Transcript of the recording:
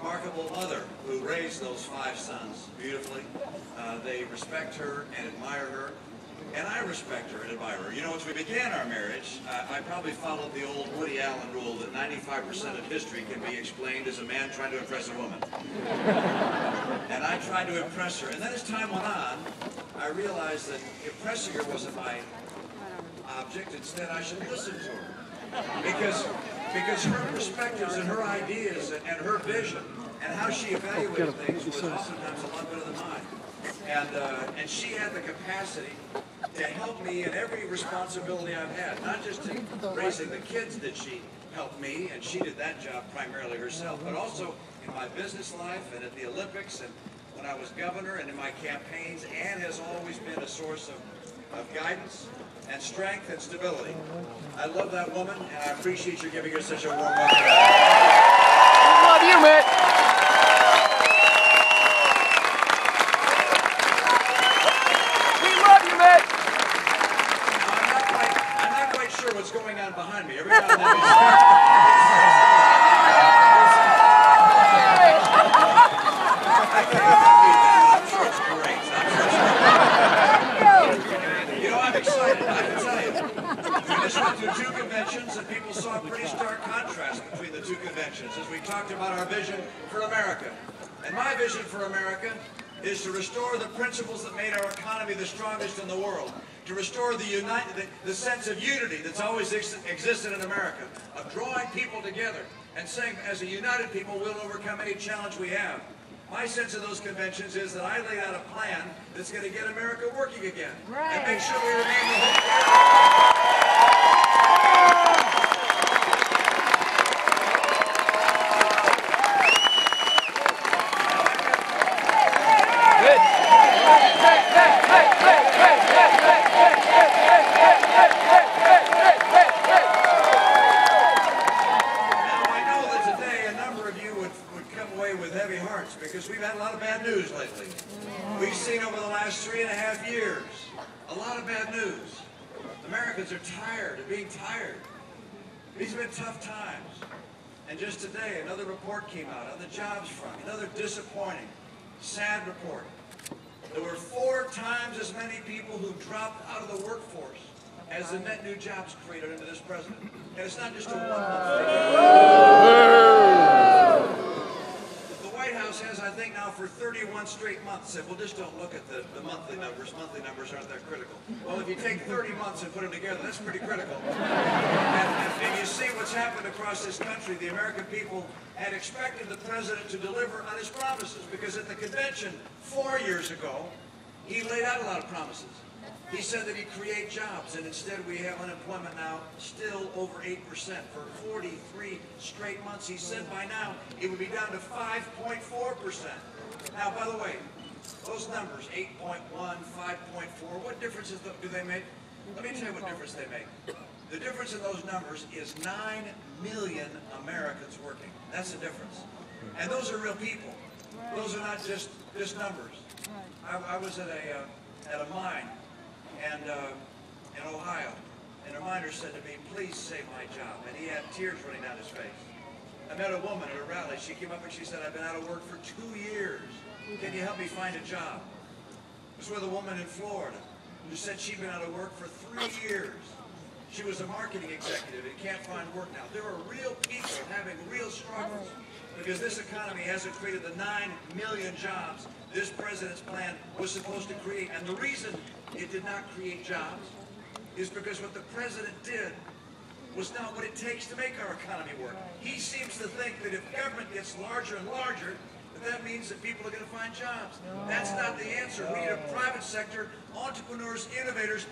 remarkable mother who raised those 5 sons beautifully. They respect her and admire her, and I respect her and admire her. You know, as we began our marriage, I probably followed the old Woody Allen rule that 95% of history can be explained as a man trying to impress a woman. And I tried to impress her, and then as time went on, I realized that impressing her wasn't my object. Instead, I should listen to her. Because her perspectives and her ideas and her vision and how she evaluated things was oftentimes a lot better than mine. And she had the capacity to help me in every responsibility I've had, not just in raising the kids that she helped me, and she did that job primarily herself, but also in my business life and at the Olympics and when I was governor and in my campaigns. Ann has always been a source of guidance and strength and stability. I love that woman, and I appreciate you giving her such a warm welcome. We love you, Mitt. We love you, Mitt. I'm not quite sure what's going on behind me. Every now and then I can't repeat that. I'm sure it's great. You know, I'm excited, I can tell you. We just went through 2 conventions, and people saw a pretty stark contrast between the 2 conventions as we talked about our vision for America. And my vision for America is to restore the principles that made our economy the strongest in the world, to restore the sense of unity that's always existed in America, of drawing people together and saying, as a united people, we'll overcome any challenge we have. My sense of those conventions is that I laid out a plan that's going to get America working again, and make sure we remain the whole with heavy hearts, because we've had a lot of bad news lately. We've seen over the last 3.5 years a lot of bad news. Americans are tired of being tired. These have been tough times. And just today, another report came out on the jobs front, another disappointing, sad report. There were 4 times as many people who dropped out of the workforce as the net new jobs created under this president. And it's not just a one-month thing. Has, I think now for 31 straight months, said, well, just don't look at the monthly numbers. Monthly numbers aren't that critical. Well, if you take 30 months and put them together, that's pretty critical. And you see what's happened across this country. The American people had expected the president to deliver on his promises, because at the convention 4 years ago, he laid out a lot of promises. He said that he'd create jobs, and instead we have unemployment now still over 8% for 43 straight months. He said by now it would be down to 5.4%. Now, by the way, those numbers, 8.1, 5.4, what differences do they make? Let me tell you what difference they make. The difference in those numbers is 9 million Americans working. That's the difference. And those are real people. Those are not just numbers. I was at a mine in Ohio, and a miner said to me, please save my job. And he had tears running down his face. I met a woman at a rally. She came up and she said, I've been out of work for 2 years. Can you help me find a job? I was with a woman in Florida who said she'd been out of work for 3 years. She was a marketing executive and can't find work now. There are real people having real struggles, because this economy hasn't created the 9 million jobs this president's plan was supposed to create. And the reason it did not create jobs is because what the president did was not what it takes to make our economy work. He seems to think that if government gets larger and larger, that means that people are going to find jobs. That's not the answer. We need a private sector, entrepreneurs, innovators,